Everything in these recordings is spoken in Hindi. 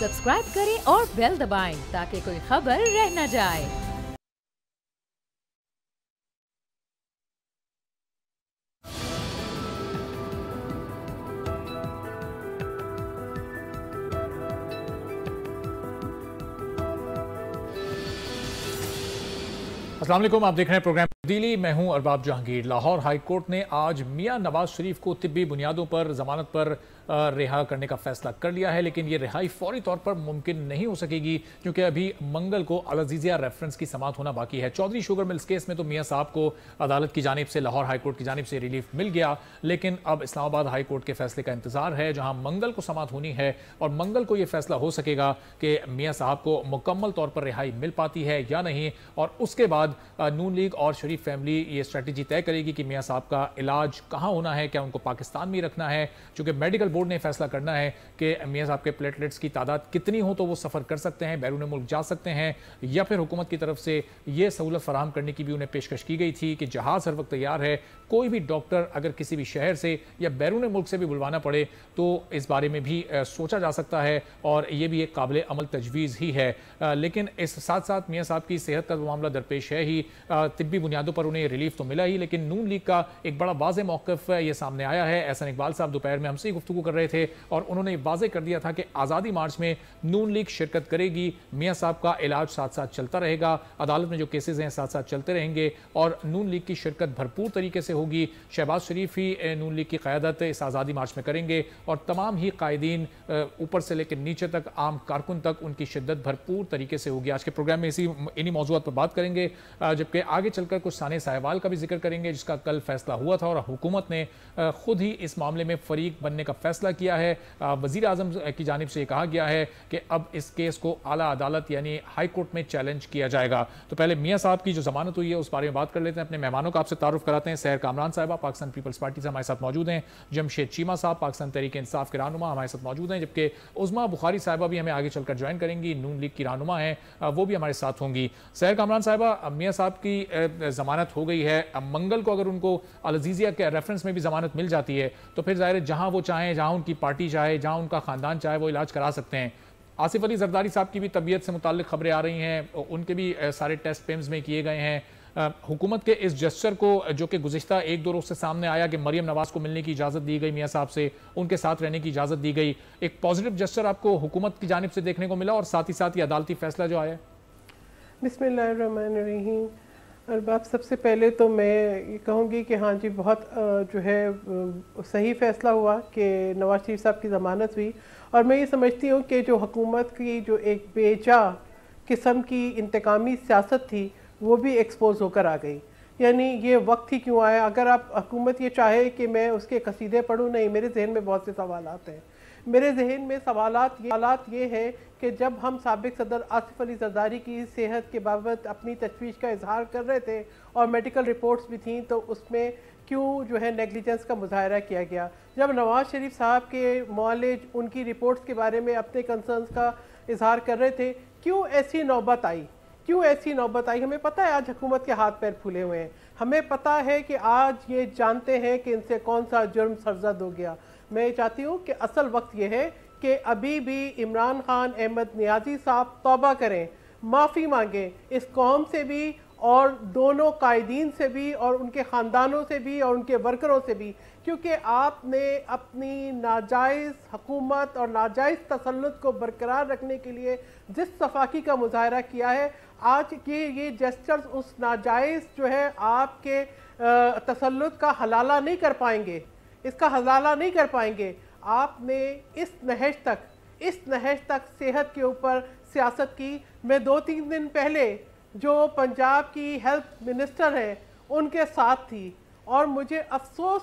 सब्सक्राइब करें और बेल दबाएं ताकि कोई खबर रह न जाए। अस्सलाम वालेकुम, आप देख रहे हैं प्रोग्राम तब्दीली। मैं हूं अरबाब जहांगीर। लाहौर हाई कोर्ट ने आज मियां नवाज शरीफ को तिब्बी बुनियादों पर जमानत पर रिहा करने का फैसला कर लिया है, लेकिन ये रिहाई फौरी तौर पर मुमकिन नहीं हो सकेगी क्योंकि अभी मंगल को अल-अज़ीज़िया रेफरेंस की समाअत होना बाकी है। चौधरी शुगर मिल्स केस में तो मियां साहब को अदालत की जानिब से, लाहौर हाई कोर्ट की जानिब से रिलीफ मिल गया, लेकिन अब इस्लामाबाद हाई कोर्ट के फैसले का इंतजार है, जहां मंगल को समाअत होनी है और मंगल को यह फैसला हो सकेगा कि मियां साहब को मुकम्मल तौर पर रिहाई मिल पाती है या नहीं। और उसके बाद नून लीग और शरीफ फैमिली ये स्ट्रेटजी तय करेगी कि मियां साहब का इलाज कहां होना है, क्या उनको पाकिस्तान में रखना है, क्योंकि मेडिकल बोर्ड ने फैसला करना है कि मियां साहब के प्लेटलेट्स की तादाद कितनी हो तो वो सफर कर सकते हैं, बैरून मुल्क जा सकते हैं, या फिर हुकूमत की तरफ से ये सहूलत फराहम करने की भी उन्हें पेशकश की गई थी कि जहाज हर वक्त तैयार है, कोई भी डॉक्टर अगर किसी भी शहर से या बैरून मुल्क से भी बुलवाना पड़े तो इस बारे में भी सोचा जा सकता है और ये भी एक काबिल अमल तजवीज़ ही है। लेकिन इस साथ साथ मियां साहब की सेहत का मामला दरपेश है ही, तिब्बी बुनियादों पर उन्हें रिलीफ तो मिला ही, लेकिन नून लीग का एक बड़ा वाज़ेह मौक़िफ़ ये सामने आया है। एहसन इकबाल साहब दोपहर में हमसे गुफ्तगू कर रहे थे और उन्होंने वाज़ेह कर दिया था कि आज़ादी मार्च में नून लीग शिरकत करेगी, मियां साहब का इलाज साथ साथ चलता रहेगा, अदालत में जो केसेज हैं साथ साथ चलते रहेंगे और नून लीग की शिरकत भरपूर तरीके से होगी। शहबाज शरीफ ही नून लीग की क़यादत इस आज़ादी मार्च में करेंगे और तमाम ही कायदीन ऊपर से लेकर नीचे तक, आम कारकुन तक उनकी शिद्दत भरपूर तरीके से होगी। आज के प्रोग्राम में इन्हीं मौज़ूआत पर बात करेंगे, जबकि आगे चलकर कुछ साने साहिवाल का भी जिक्र करेंगे जिसका कल फैसला हुआ था और हुकूमत ने खुद ही इस मामले में फरीक बनने का फैसला किया है। वज़ीर आज़म की जानिब से कहा गया है कि अब इस केस को आला अदालत यानी हाई कोर्ट में चैलेंज किया जाएगा। तो पहले मियां साहब की जो जमानत हुई है उस बारे में बात कर लेते हैं। अपने मेहमानों का आपसे तारुफ कराते हैं। सहर कामरान साहिबा पाकिस्तान पीपल्स पार्टी से हमारे साथ मौजूद हैं, जमशेद चीमा साहब पाकिस्तान तहरीक इंसाफ के रहनुमा हमारे साथ मौजूद हैं, जबकि उज़मा बुखारी साहिबा भी हमें आगे चलकर ज्वाइन करेंगी, नून लीग की रहनुमा है, वो भी हमारे साथ होंगी। सहर कामरान साहिबा, मियां साहब की जमानत हो गई है, अब मंगल को अगर उनको अल-अज़ीज़िया के रेफरेंस में भी जमानत मिल जाती है तो फिर जाहिर है जहां वो चाहें, जहां उनकी पार्टी चाहे, जहां उनका खानदान चाहे वो इलाज करा सकते हैं। आसिफ अली जरदारी साहब की भी तबीयत से मुताल्लिक खबरें आ रही हैं, उनके भी सारे टेस्ट पेम्स में किए गए हैं। हुकूमत के इस जस्चर को जो कि गुज़िश्ता एक दो रोज से सामने आया कि मरियम नवाज को मिलने की इजाज़त दी गई, मियां साहब से उनके साथ रहने की इजाज़त दी गई, एक पॉजिटिव जस्चर आपको हुकूमत की जानिब से देखने को मिला और साथ ही साथ ये अदालती फैसला जो आया? बिस्मिल्लाहिर्रहमानिर्रहीम। अरबाब, सबसे पहले तो मैं ये कहूँगी कि हाँ जी, बहुत जो है सही फ़ैसला हुआ कि नवाज शरीफ साहब की ज़मानत हुई। और मैं ये समझती हूँ कि जो हुकूमत की जो एक बेजा किस्म की इंतकामी सियासत थी वो भी एक्सपोज होकर आ गई। यानी ये वक्त ही क्यों आया? अगर आप हुकूमत ये चाहे कि मैं उसके कसीदे पढ़ूँ, नहीं, मेरे जहन में बहुत से सवालात हैं। मेरे जहन में सवालात ये है कि जब हम साबिक सदर आसिफ अली जरदारी की सेहत के बाबत अपनी तशवीश का इजहार कर रहे थे और मेडिकल रिपोर्ट्स भी थी, तो उसमें क्यों जो है नेगलिजेंस का मुजाहरा किया गया? जब नवाज शरीफ साहब के मुआलिज उनकी रिपोर्ट्स के बारे में अपने कंसर्न्स का इजहार कर रहे थे, क्यों ऐसी नौबत आई? हमें पता है आज हुकूमत के हाथ पैर फूले हुए हैं, हमें पता है कि आज ये जानते हैं कि इनसे कौन सा जुर्म सरजद हो गया। मैं चाहती हूँ कि असल वक्त ये है कि अभी भी इमरान खान अहमद नियाजी साहब तौबा करें, माफ़ी मांगें इस कौम से भी और दोनों कायदीन से भी और उनके ख़ानदानों से भी और उनके वर्करों से भी, क्योंकि आपने अपनी नाजायज़ हुकूमत और नाजायज़ तसल्लुत को बरकरार रखने के लिए जिस सफाकी का मुजाहरा किया है, आज के ये जेस्चर्स उस नाजायज़ जो है आपके तसल्लुत का हलाला नहीं कर पाएंगे, इसका हलाला नहीं कर पाएंगे। आपने इस नहज तक सेहत के ऊपर सियासत की। मैं 2-3 दिन पहले जो पंजाब की हेल्थ मिनिस्टर हैं उनके साथ थी और मुझे अफसोस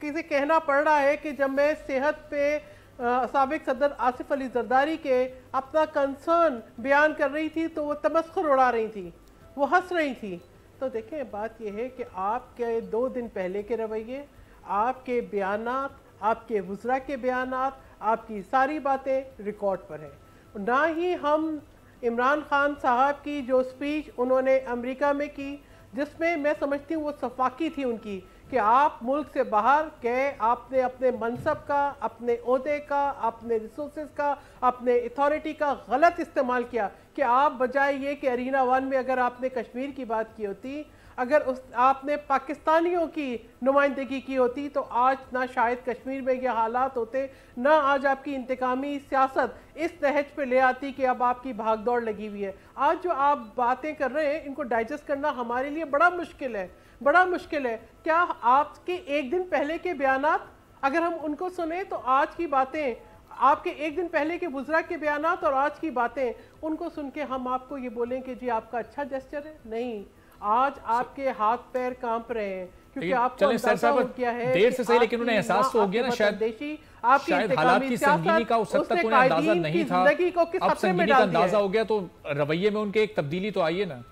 किसी कहना पड़ रहा है कि जब मैं सेहत पे साबिक सदर आसिफ अली जरदारी के अपना कंसर्न बयान कर रही थी तो वो तमस्खुर उड़ा रही थी, वो हंस रही थी। तो देखें, बात यह है कि आपके 2 दिन पहले के रवैये, आपके बयानात, आपके वज़रा के बयानात, आपकी सारी बातें रिकॉर्ड पर हैं। ना ही हम इमरान खान साहब की जो स्पीच उन्होंने अमेरिका में की, जिसमें मैं समझती हूँ वो सफाकी थी उनकी कि आप मुल्क से बाहर गए, आपने अपने मनसब का, अपने ओहदे का, अपने रिसोर्सेज का, अपने अथॉरिटी का गलत इस्तेमाल किया कि आप बजाय ये कि अरीना 1 में अगर आपने कश्मीर की बात की होती, अगर आपने पाकिस्तानियों की नुमाइंदगी की होती तो आज ना शायद कश्मीर में ये हालात होते, ना आज आपकी इंतकामी सियासत इस नहज पे ले आती कि अब आपकी भागदौड़ लगी हुई है। आज जो आप बातें कर रहे हैं इनको डाइजेस्ट करना हमारे लिए बड़ा मुश्किल है, बड़ा मुश्किल है। क्या आपके एक दिन पहले के बयानात अगर हम उनको सुने तो आज की बातें, आपके एक दिन पहले के बुज़रा के बयानात और आज की बातें उनको सुन के हम आपको ये बोलें कि जी आपका अच्छा जेस्चर है? नहीं, आज आपके हाथ पैर कांप रहे हैं क्योंकि आपको अंदाजा हो गया है देर से सही, लेकिन उन्हें एहसास तो हो गया ना शायद हालात की संगीनी का उस तक उन्हें अंदाजा नहीं था। अब संगीनी का अंदाजा हो गया तो रवैये में उनके एक तब्दीली तो आई है ना।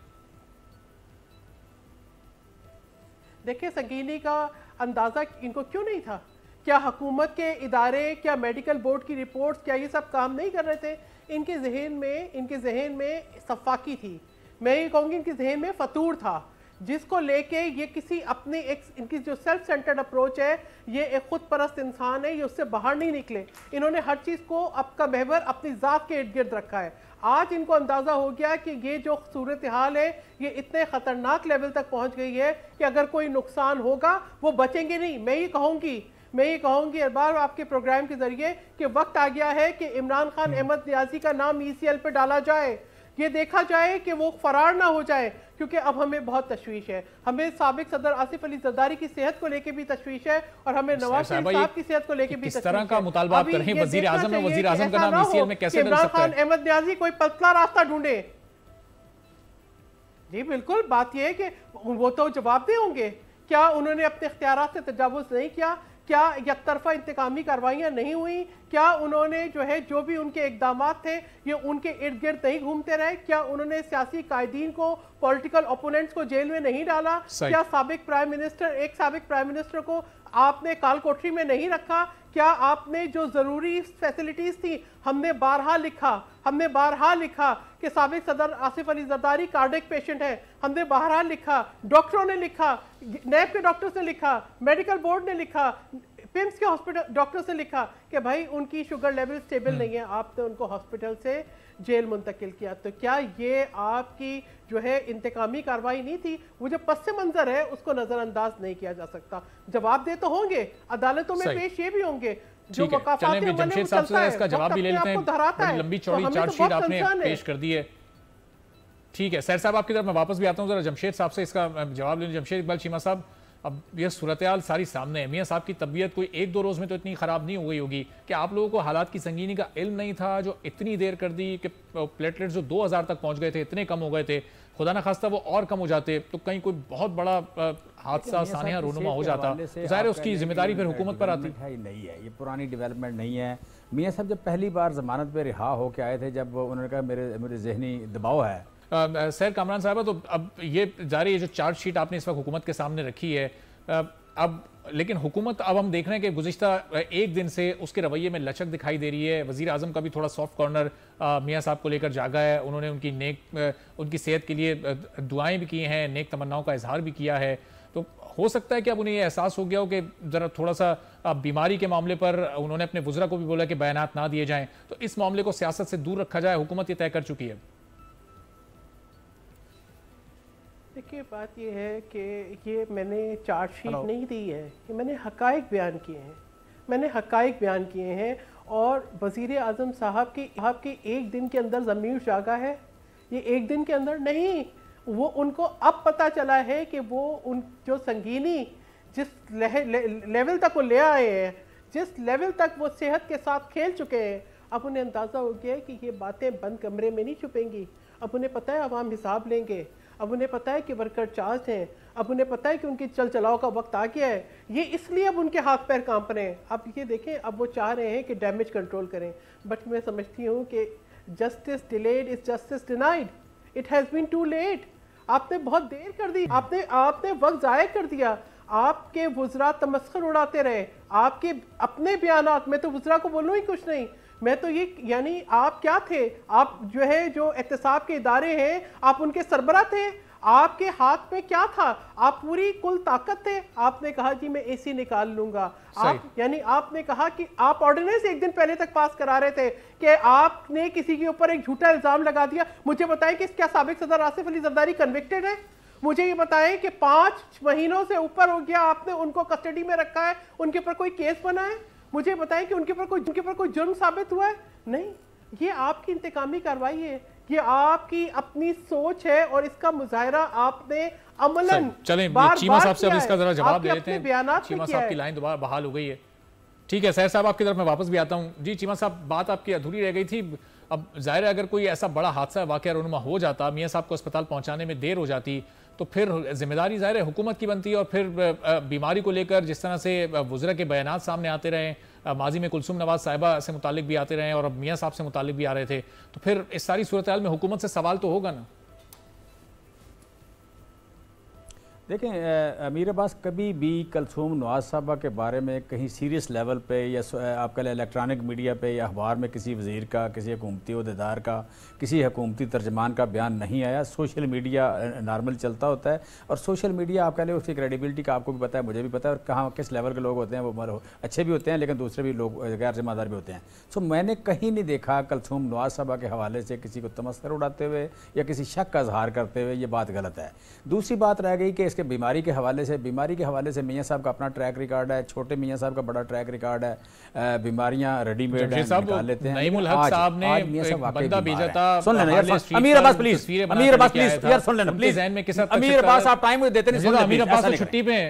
देखिए, संगीनी का अंदाजा इनको क्यों नहीं था? क्या हुकूमत के इदारे, क्या मेडिकल बोर्ड की रिपोर्ट्स, क्या ये सब काम नहीं कर रहे थे? इनके जहन में सफाकी थी, मैं ये कहूँगी इनके जहन में फतूर था, जिसको लेके ये किसी अपने एक इनकी जो सेल्फ सेंटर्ड अप्रोच है, ये एक खुद परस्त इंसान है, ये उससे बाहर नहीं निकले। इन्होंने हर चीज़ को आपका महवर अपनी ज़ात के इर्द गिर्द रखा है। आज इनको अंदाज़ा हो गया कि ये जो सूरत हाल है ये इतने ख़तरनाक लेवल तक पहुँच गई है कि अगर कोई नुकसान होगा वो बचेंगे नहीं। मैं ये कहूँगी हर बार आपके प्रोग्राम के ज़रिए कि वक्त आ गया है कि इमरान खान अहमद नियाज़ी का नाम ECL पे डाला जाए, ये देखा जाए कि वो फरार ना हो जाए, क्योंकि अब हमें बहुत तशवीश है। हमें साबिक सदर आसिफ अली जरदारी की सेहत को लेकर भी तशवीश है और हमें नवाज शरीफ साहब की सेहत को लेकर भी तशवीश है। किस तरह का मुतालबा आप कर रहे हैं? वजीर आजम है, वजीर आजम का नाम ECL में कैसे डल सकता है? इमरान खान अहमद नियाज़ी कोई पतला रास्ता ढूंढे। जी बिल्कुल, बात यह है कि वो तो जवाबदेह होंगे। क्या उन्होंने अपने इख्तियारात से तजावुज़ नहीं किया? क्या यकतरफा इंतकामी कार्रवाइयाँ नहीं हुई? क्या उन्होंने जो भी उनके इकदामात थे ये उनके इर्द गिर्द नहीं घूमते रहे? क्या उन्होंने सियासी कायदीन को, पॉलिटिकल ओपोनेंट्स को जेल में नहीं डाला? क्या एक साबिक प्राइम मिनिस्टर को आपने काल कोठरी में नहीं रखा? क्या आपने जो ज़रूरी फैसिलिटीज़ थी, हमने बारहा लिखा कि साबिक सदर आसिफ अली जरदारी कार्डियक पेशेंट है, हमने बारहा लिखा, डॉक्टरों ने लिखा, नैब के डॉक्टर्स ने लिखा, मेडिकल बोर्ड ने लिखा, पिम्स के हॉस्पिटल डॉक्टर से लिखा कि भाई उनकी शुगर लेवल स्टेबल नहीं है, आपने उनको हॉस्पिटल से जेल मुंतकिल किया। तो क्या ये आपकी जो है इंतकामी कार्रवाई नहीं थी? वो जो पस मंजर है उसको नजरअंदाज नहीं किया जा सकता। जवाब दे तो होंगे, अदालतों में पेश ये भी होंगे, जो जमशेद साहब से इसका जवाब भी ले लेते हैं। लंबी चौड़ी चार्जशीट आपने पेश कर दी है, ठीक है। सैर साहब आपकी तरफ मैं वापस भी आता हूँ, जरा जमशेद साहब से इसका जवाब लेने। जमशेद इकबाल चीमा साहब, अब ये सूरत हाल सारी सामने है। मियाँ साहब की तबीयत कोई 1-2 रोज़ में तो इतनी ख़राब नहीं हो गई होगी कि आप लोगों को हालात की संगीनी का इल्म नहीं था, जो इतनी देर कर दी कि प्लेटलेट्स जो 2000 तक पहुँच गए थे, इतने कम हो गए थे, खुदा न खास्ता वो और कम हो जाते तो कहीं कोई बहुत बड़ा हादसा सानिया रूनुमा हो जाता, ज़ाहिर है उसकी जिम्मेदारी फिर हुकूमत पर आती है। नहीं है, ये पुरानी डेवलपमेंट नहीं है। मियाँ साहब जब पहली बार जमानत पे रिहा होकर आए थे, जब उन्होंने कहा मेरे जहनी दबाव है। सैर कामरान साहब, तो अब ये जारी है जो चार्जशीट आपने इस वक्त हुकूमत के सामने रखी है, अब लेकिन हुकूमत अब हम देख रहे हैं कि गुज़िश्ता एक दिन से उसके रवैये में लचक दिखाई दे रही है। वज़ीर आज़म का भी थोड़ा सॉफ्ट कॉर्नर मियाँ साहब को लेकर जागा है, उन्होंने उनकी सेहत के लिए दुआएं भी की हैं, नेक तमन्नाओं का इजहार भी किया है। तो हो सकता है कि अब उन्हें ये एहसास हो गया हो कि ज़रा थोड़ा सा बीमारी के मामले पर उन्होंने अपने वज़रा को भी बोला कि बयानात ना दिए जाएँ, तो इस मामले को सियासत से दूर रखा जाए, हुकूमत ये तय कर चुकी है। देखिए, बात यह है कि ये मैंने चार्जशीट नहीं दी है, कि मैंने हकाइक बयान किए हैं और वज़ीर आज़म साहब की एक दिन के अंदर ज़मीर जागा है। ये एक दिन के अंदर नहीं, वो उनको अब पता चला है कि वो उन जो संगीनी जिस लेवल तक वो ले आए हैं, जिस लेवल तक वो सेहत के साथ खेल चुके हैं, अब उन्हें अंदाज़ा हो गया है कि ये बातें बंद कमरे में नहीं छुपेंगी। अब उन्हें पता है अब हम हिसाब लेंगे, अब उन्हें पता है कि वर्कर चार्ज हैं, अब उन्हें पता है कि उनकी चल चलाओ का वक्त आ गया है। ये इसलिए अब उनके हाथ पैर कांप रहे हैं। अब ये देखें, अब वो चाह रहे हैं कि डैमेज कंट्रोल करें, बट मैं समझती हूँ कि justice delayed is justice denied. It has been too late. आपने बहुत देर कर दी, आपने वक्त ज़ाया कर दिया। आपके वुज़रा तमस्खुर उड़ाते रहे, आपके अपने बयानात में तो वुज़रा को बोलूँ ही कुछ नहीं। मैं तो ये यानी आप क्या थे? आप जो एहतसाब के इदारे हैं, आप उनके सरबरा थे। आपके हाथ में क्या था? आप पूरी कुल ताकत थे, आपने कहा जी मैं एसी निकाल लूंगा। आप यानी आपने कहा कि आप ऑर्डिनेंस एक दिन पहले तक पास करा रहे थे कि आपने किसी के ऊपर एक झूठा इल्जाम लगा दिया। मुझे बताएं कि क्या साबिक सदर आसिफ अली जरदारी कन्विक्टेड है? मुझे ये बताएं कि 5 महीनों से ऊपर हो गया आपने उनको कस्टडी में रखा है, उनके ऊपर कोई केस बना है? मुझे बताएं कि उनके ऊपर कोई जुर्म साबित हुआ है? नहीं, ये आपकी इंतकामी कार्रवाई है, ये आपकी अपनी सोच है और इसका मुजाहरा आपने अमलन चलें चीमा साहब से अब इसका जरा जवाब दे देते हैं। चीमा साहब की लाइन दोबारा बहाल हो गई है। ठीक है, सैर साहब आपकी तरफ मैं वापस भी आता हूं। जी चीमा साहब, बात आपकी अधूरी रह गई थी। अब जाहिर है अगर कोई ऐसा बड़ा हादसा वाकया रूनुमा हो जाता, मियां साहब को अस्पताल पहुंचाने में देर हो जाती, तो फिर जिम्मेदारी जाहिर है हुकूमत की बनती है। और फिर बीमारी को लेकर जिस तरह से वुज़रा के बयानात सामने आते रहे, माजी में कुलसुम नवाज साहिबा से मुतालिक भी आते रहे और अब मियां साहब से मुतालिक भी आ रहे थे, तो फिर इस सारी सूरत हाल में हुकूमत से सवाल तो होगा ना? देखें, अमीर अब्बास कभी भी कुलसुम नवाज साहबा के बारे में कहीं सीरियस लेवल पे या आपका इलेक्ट्रॉनिक मीडिया पे या अखबार में किसी वज़ीर का, किसी हुकूमती अहदेदार का, किसी हुकूमती तर्जमान का बयान नहीं आया। सोशल मीडिया नॉर्मल चलता होता है और सोशल मीडिया आपके लिए उसकी क्रेडिबिलिटी का आपको भी पता है, मुझे भी पता है, और कहाँ किस लेवल के लोग होते हैं, वो अच्छे भी होते हैं लेकिन दूसरे भी लोग गैर जिम्मेदार भी होते हैं। सो मैंने कहीं नहीं देखा कुलसुम नवाज साहबा के हवाले से किसी को तमस्कर उड़ाते हुए या किसी शक का इजहार करते हुए, ये बात गलत है। दूसरी बात रह गई कि इसके बीमारी के हवाले से मियां साहब का अपना ट्रैक रिकॉर्ड है, छोटे मियां साहब का बड़ा ट्रैक रिकॉर्ड है, बीमारियां रेडीमेड निकाल लेते हैं। नईमुल हक साहब ने एक बंदा भेजा था, सुन लेना यार, अमीर अब्बास प्लीज यार सुन लेना प्लीज। अमीर अब्बास आप टाइम देते नहीं, अमीर अब्बास तो छुट्टी पे,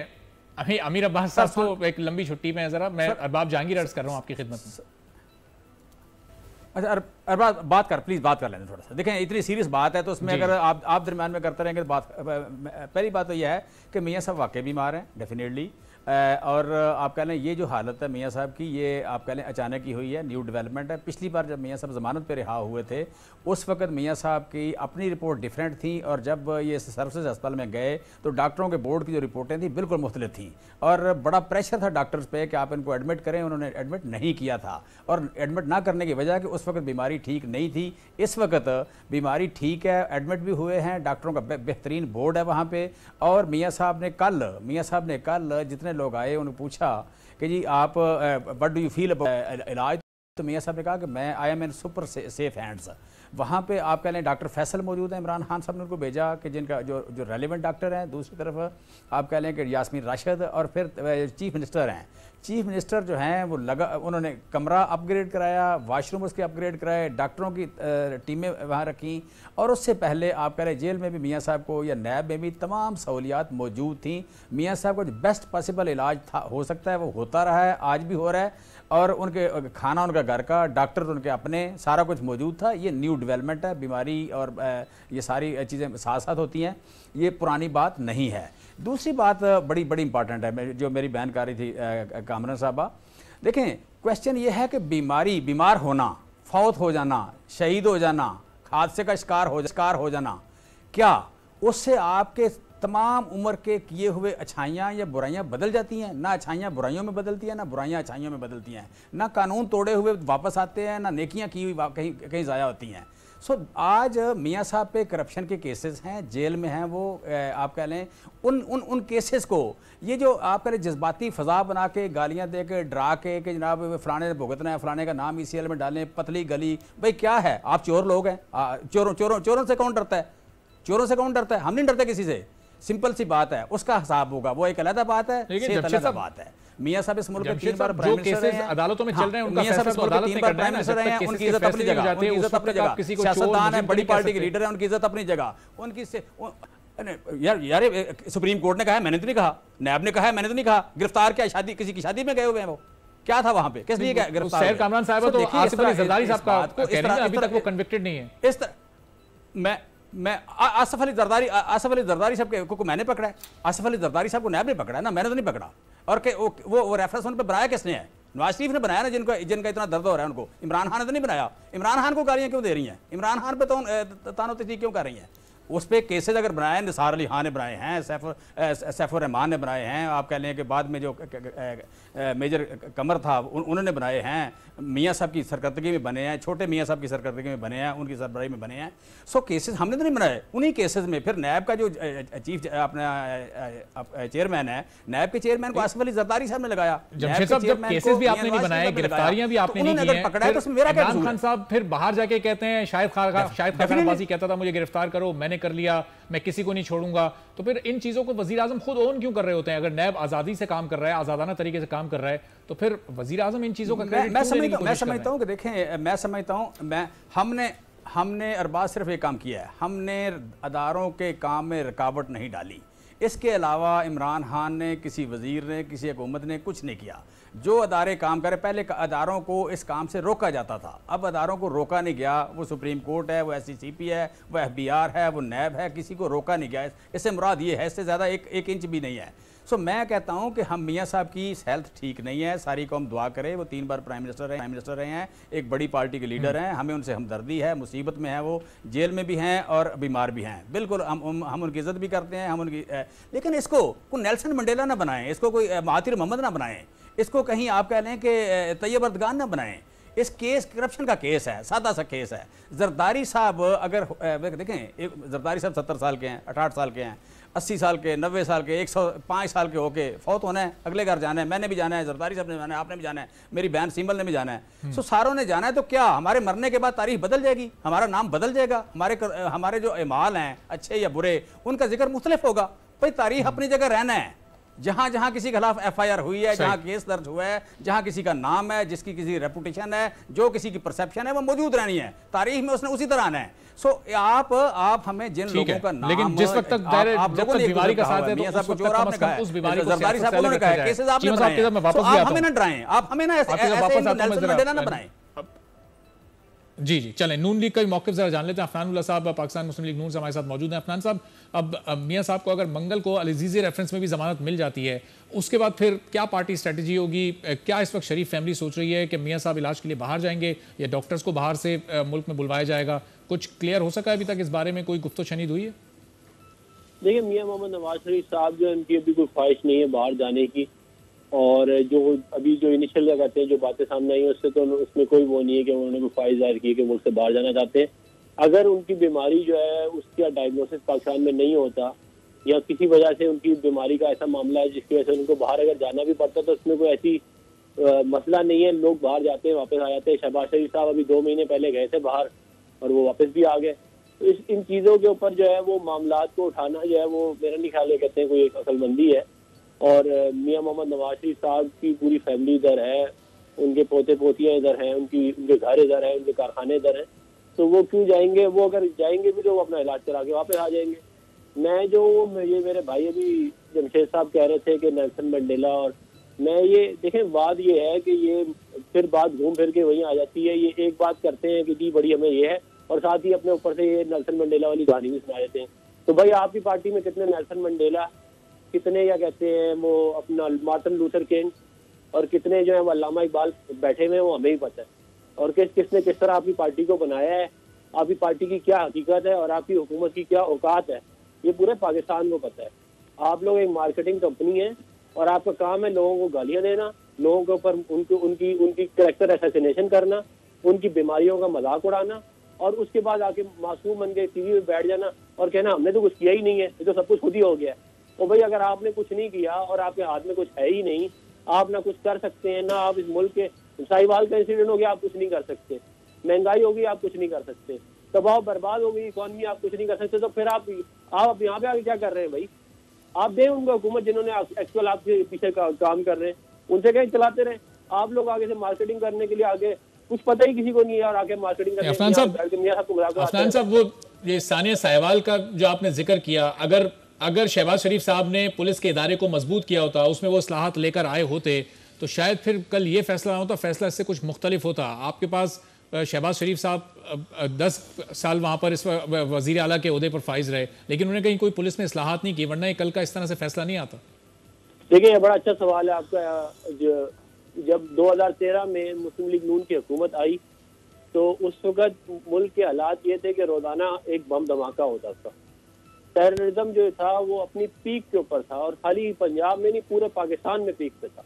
अमीर अब्बास साहब तो एक लंबी छुट्टी में है। जरा मैं अरबाब जहांगीर अर्ज कर रहा हूँ आपकी खिदमत में। अच्छा अरबाज बात कर, प्लीज़ बात कर लेना थोड़ा सा। देखें इतनी सीरियस बात है तो उसमें अगर आप दरम्यान में करते रहेंगे तो बात, पहली बात तो यह है कि मियां साहब वाकई बीमार हैं डेफिनेटली, और आप कह लें ये जो हालत है मियां साहब की, ये आप कह लें अचानक ही हुई है, न्यू डेवलपमेंट है। पिछली बार जब मियां साहब ज़मानत पे रिहा हुए थे उस वक्त मियां साहब की अपनी रिपोर्ट डिफरेंट थी, और जब ये सर्विसेज अस्पताल में गए तो डॉक्टरों के बोर्ड की जो रिपोर्टें थी बिल्कुल मुख्तलिफ थी, और बड़ा प्रेशर था डॉक्टर्स पे कि आप इनको एडमिट करें। उन्होंने एडमिट नहीं किया था, और एडमिट ना करने की वजह कि उस वक्त बीमारी ठीक नहीं थी। इस वक्त बीमारी ठीक है, एडमिट भी हुए हैं, डॉक्टरों का बेहतरीन बोर्ड है वहाँ पे। और मियां साहब ने कल जितने लोग आए उन्हें पूछा कि जी आप what do you feel about इलाज, तो मियां साहब ने कहा कि मैं I am in super safe hands. वहाँ पे आप कह लें डॉक्टर फैसल मौजूद हैं, इमरान खान साहब ने उनको भेजा कि जिनका जो रेलिवेंट डॉक्टर हैं। दूसरी तरफ आप कह लें कि यास्मीन राशिद, और फिर चीफ मिनिस्टर हैं। चीफ मिनिस्टर जो हैं वो उन्होंने कमरा अपग्रेड कराया, वाशरूम उसके अपग्रेड कराए, डॉक्टरों की टीमें वहाँ रखी, और उससे पहले आप कह रहे जेल में भी मियां साहब को या नैब में भी तमाम सहूलियात मौजूद थी। मियां साहब को जो बेस्ट पॉसिबल इलाज था हो सकता है वो होता रहा है, आज भी हो रहा है, और उनके खाना उनका घर का, डॉक्टर उनके अपने, सारा कुछ मौजूद था। ये न्यू डेवलपमेंट है, बीमारी और ये सारी चीज़ें साथ साथ होती हैं, ये पुरानी बात नहीं है। दूसरी बात बड़ी इंपॉर्टेंट है जो मेरी बहन कर रही थी कामरान साहबा। देखें क्वेश्चन ये है कि बीमार होना, फौत हो जाना, शहीद हो जाना, हादसे का शिकार हो जाना, क्या उससे आपके तमाम उम्र के किए हुए अच्छाइयाँ या बुराइयाँ बदल जाती हैं? ना अच्छाइयाँ बुराइयों में बदलती हैं, ना बुराइयाँ अच्छाइयों में बदलती हैं, ना कानून तोड़े हुए वापस आते हैं, ना नेकियाँ की हुई कहीं ज़ाया होती हैं। सो आज मियां साहब पे करप्शन के केसेस हैं, जेल में हैं वो, आप कह लें उन केसेस को ये जो आप कह लें जज्बाती फ़ज़ा बना के, गालियाँ दे के, डरा के कि जनाब फ़लाने ने भुगतना है, फ़लाने का नाम ECL में डालें, पतली गली, भाई क्या है, आप चोर लोग हैं, चोरों से कौन डरता है? चोरों से कौन डरता है? हम नहीं डरते किसी से, सिंपल सी बात है, उसका हिसाब होगा, वो एक अलग बात है, अलग बात है। मियां साहब इस मुल्क में 3 बार प्राइम मिनिस्टर रहे हैं, अदालतों में चल रहे हैं, उनका फैसला तो अदालत ने करना है ना, जब तक उनकी इज्जत अपनी जगह, उनकी इज्जत अपनी जगह, सियासतदान है, बड़ी पार्टी के लीडर है, उनकी इज्जत अपनी जगह, उनकी से यार सुप्रीम कोर्ट ने कहा है, मैंने तो नहीं कहा, नैब ने कहा है, मैंने तो नहीं कहा, गिरफ्तार क्या शादी किसी की शादी में गए हुए हैं, वो क्या था वहां पे, किस लिए गिरफ्तार? सैर कामरान साहब तो आसिफ अली जरदारी साहब का कह रहे हैं अभी तक वो कन्विक्टेड नहीं है। इस तरह मैं आसिफ अली जरदारी साहब को मैंने पकड़ा है, आसिफ अली जरदारी साहब को नैब ने पकड़ा है ना, मैंने तो नहीं पकड़ा। और वो रेफरेंस उन पर बनाया किसने है? नवाज शरीफ ने बनाया ना, जिनका इतना दर्द हो रहा है उनको। इमरान खान ने तो नहीं बनाया। इमरान खान को गालियां क्यों दे रही हैं? इमरान खान पे तो तानो तशरीह क्यों कर रही हैं? उस पर केसेज अगर बनाए हैं, निसार अली खान ने बनाए हैं, सैफुर रहमान ने बनाए हैं, आप कह लें कि बाद में जो मेजर कमर था उन्होंने बनाए हैं, मियाँ साहब की सरकर्दगी में बने हैं, छोटे मियाँ साहब की सरकर्दगी में बने हैं, उनकी सरबराही में बने हैं। सो केसेस हमने तो नहीं बनाए, उन्हीं केसेस में फिर नैब का जो चीफ अपना चेयरमैन है, नैब के चेयरमैन को आसिफ अली जरदारी साहब ने लगाया। जमशेद साहब, जब केसेस भी आपने नहीं बनाए, गिरफ्तारियां भी आपने नहीं की हैं, पकड़ा तो मेरा क्या कसूर है? खान साहब फिर बाहर जाके कहते हैं, शाहिद खान अब्बासी कहता था मुझे गिरफ्तार करो, मैंने कर लिया, मैं किसी को नहीं छोड़ूगा। तो फिर इन चीजों को वजीर आजम खुद ओन क्यों कर रहे होते हैं? अगर नैब आजादी से काम कर रहा है, आजादाना तरीके से काम कर रहा है, तो फिर वजीर आजम इन चीजों का मैं समझता हूँ कि देखें, मैं समझता हूँ हमने अरबाज सिर्फ एक काम किया है, हमने अदारों के काम में रुकावट नहीं डाली। इसके अलावा इमरान खान ने, किसी वजीर ने, किसी हुकूमत ने कुछ नहीं किया। जो अदारे काम करें, पहले अदारों को इस काम से रोका जाता था, अब अदारों को रोका नहीं गया। वो सुप्रीम कोर्ट है, वो SCCP है, वो FBR है, वो नैब है, किसी को रोका नहीं गया। इससे मुराद ये है, इससे ज़्यादा एक इंच भी नहीं है। सो मैं कहता हूं कि हम मियाँ साहब की हेल्थ ठीक नहीं है, सारी कौम दुआ करे। वो 3 बार प्राइम मिनिस्टर रहे हैं, एक बड़ी पार्टी के लीडर हैं, हमें उनसे हमदर्दी है, मुसीबत में है, वो जेल में भी हैं और बीमार भी हैं। बिल्कुल हम उनकी इज्जत भी करते हैं, हम उनकी लेकिन इसको कोई नेल्सन मंडेला ना बनाएं, इसको कोई महातिर मोहम्मद ना बनाएं, इसको कहीं आप कह लें कि तैयब अर्दगान ना बनाएं। इस केस करप्शन का केस है, सादा सा केस है। जरदारी साहब अगर देखें, जरदारी साहब 70 साल के हैं, 68 साल के हैं, 80 साल के, 90 साल के, 105 साल के होके फौत होना है, अगले घर जाना है, मैंने भी जाना है, जरदारी साहब ने जाना है, आपने भी जाना है, मेरी बहन सिंबल ने भी जाना है। सो सारों ने जाना है। तो क्या हमारे मरने के बाद तारीख बदल जाएगी? हमारा नाम बदल जाएगा? हमारे जो अमाल हैं अच्छे या बुरे, उनका जिक्र मुख्तलिफ होगा। भाई तारीख अपनी जगह रहना है। जहां जहां किसी के खिलाफ FIR हुई है, जहां केस दर्ज हुआ है, जहां किसी का नाम है, जिसकी किसी रेपुटेशन है, जो किसी की परसेप्शन है, वो मौजूद रहनी है। तारीख में उसने उसी तरह आना है। सो आप हमें जिन लोगों का नाम, लेकिन जिस वक्त तक बीमारी का साथ है, मियां साहब को जो आपने कहा है, जरदारी साहब ने कहा है, केसेस आपने बनाए, आप हमें ना डराएं, आप हमें ना ऐसे नेल्सन मंडेला ना बनाएं। जी चलें, नून लीग का भी मौक़िफ़ जरा जान लेते हैं। अफनानुल्लाह साहब पाकिस्तान मुस्लिम लीग नून से हमारे साथ मौजूद हैं। अफनान साहब, अब मियां साहब को अगर मंगल को अल-अज़ीज़ी रेफरेंस में भी जमानत मिल जाती है, उसके बाद फिर क्या पार्टी स्ट्रेटजी होगी? क्या इस वक्त शरीफ फैमिली सोच रही है कि मियां साहब इलाज के लिए बाहर जाएंगे या डॉक्टर्स को बाहर से मुल्क में बुलवाया जाएगा? कुछ क्लियर हो सका अभी तक इस बारे में? कोई गुफ्तो शनीद हुई है? देखिए, मियां मोहम्मद नवाज शरीफ साहब जो, उनकी अभी कोई ख्वाहिश नहीं है बाहर जाने की, और जो अभी जो इनिशियल क्या कहते हैं, जो बातें सामने आई उससे तो उसमें कोई वो नहीं है कि उन्होंने कोई ख्वाहिश जाहिर की कि मुल्क से बाहर जाना चाहते हैं। अगर उनकी बीमारी जो है उसका डायग्नोसिस पाकिस्तान में नहीं होता, या किसी वजह से उनकी बीमारी का ऐसा मामला है जिसकी वजह से उनको बाहर अगर जाना भी पड़ता, तो उसमें कोई ऐसी मसला नहीं है। लोग बाहर जाते हैं, वापस आ जाते हैं। शहबाज शरीफ साहब अभी 2 महीने पहले गए थे बाहर और वो वापस भी आ गए। तो इन चीज़ों के ऊपर जो है वो मामलात को उठाना जो है वो मेरा नहीं ख्याल है कहते हैं कोई एक अक्लमंदी है। और मियां मोहम्मद नवाज शरीफ साहब की पूरी फैमिली इधर है, उनके पोते पोतियाँ इधर हैं, उनके घर इधर हैं, उनके कारखाने इधर हैं, तो वो क्यों जाएंगे? वो अगर जाएंगे भी तो वो अपना इलाज करा के वापस आ जाएंगे। मैं जो ये मेरे भाई अभी जमशेद साहब कह रहे थे कि नेल्सन मंडेला, और मैं ये देखें, बात ये है कि ये फिर बात घूम फिर के वहीं आ जाती है। ये एक बात करते हैं कि जी बड़ी हमें ये है, और साथ ही अपने ऊपर से ये नेल्सन मंडेला वाली कहानी भी सुना देते हैं। तो भाई आपकी पार्टी में कितने नेल्सन मंडेला, कितने या कहते हैं वो अपना मार्टिन लूथर किंग, और कितने जो है वो अल्लामा इकबाल बैठे हुए हैं, वो हमें ही पता है। और किसने किस तरह आपकी पार्टी को बनाया है, आपकी पार्टी की क्या हकीकत है और आपकी हुकूमत की क्या औकात है, ये पूरे पाकिस्तान को पता है। आप लोग एक मार्केटिंग कंपनी है और आपका काम है लोगों को गालियां देना, लोगों के ऊपर उनकी कैरेक्टर असैसिनेशन करना, उनकी बीमारियों का मजाक उड़ाना, और उसके बाद आके मासूम बन के टीवी में बैठ जाना और कहना हमने तो कुछ किया ही नहीं है, ये तो सब कुछ खुद ही हो गया। और भाई अगर आपने कुछ नहीं किया और आपके हाथ में कुछ है ही नहीं, आप ना कुछ कर सकते हैं, ना आप इस मुल्क के साहिवाल का इंसिडेंट हो गया आप कुछ नहीं कर सकते, महंगाई होगी आप कुछ नहीं कर सकते, तबाह बर्बाद हो गई इकॉनमी आप कुछ नहीं कर सकते, तो फिर आप यहाँ पे आगे क्या कर रहे हैं भाई? आप दें उनको हुकूमत जिन्होंने एक्चुअल आपके पीछे काम कर रहे हैं, उनसे कहीं चलाते रहे। आप लोग आगे से मार्केटिंग करने के लिए आगे कुछ पता ही किसी को नहीं है और आगे मार्केटिंग करने अफनान साहब, वो ये सानिया साहिवाल का जो आपने जिक्र किया, अगर शहबाज शरीफ साहब ने पुलिस के इदारे को मजबूत किया होता, उसमें वो इस्लाहात लेकर आए होते, तो शायद फिर कल ये फैसला होता, फैसला इससे कुछ मुख्तलिफ होता। आपके पास शहबाज शरीफ साहब 10 साल वहाँ पर इस वज़ीर आला के ओहदे पर फाइज रहे, लेकिन उन्हें कहीं कोई पुलिस ने इस्लाहात नहीं की, वरना ये कल का इस तरह से फैसला नहीं आता। देखिए, बड़ा अच्छा सवाल है आपका। जब 2013 में मुस्लिम लीग नून की हुकूमत आई, तो उस वक्त मुल्क के हालात ये थे कि रोजाना एक बम धमाका होता था, टेररिज्म जो था वो अपनी पीक के ऊपर था, और खाली पंजाब में नहीं पूरे पाकिस्तान में पीक पे था।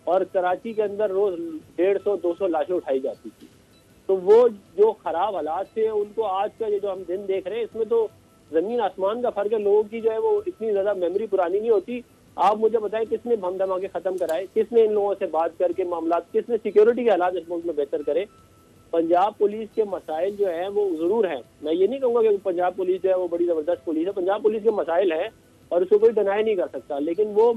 और कराची के अंदर रोज 150-200 लाशें उठाई जाती थी। तो वो जो खराब हालात थे उनको आज का जो हम दिन देख रहे हैं, इसमें तो जमीन आसमान का फर्क है। लोगों की जो है वो इतनी ज्यादा मेमोरी पुरानी नहीं होती। आप मुझे बताएं, किसने बम धमाके खत्म कराए, किसने इन लोगों से बात करके मामला, किसने सिक्योरिटी के हालात इस मुल्क में बेहतर करे। पंजाब पुलिस के मसाइल जो हैं वो जरूर हैं, मैं ये नहीं कहूँगा कि पंजाब पुलिस जो है वो बड़ी जबरदस्त पुलिस है। पंजाब पुलिस के मसाइल हैं और उसको कोई डिनाई नहीं कर सकता, लेकिन वो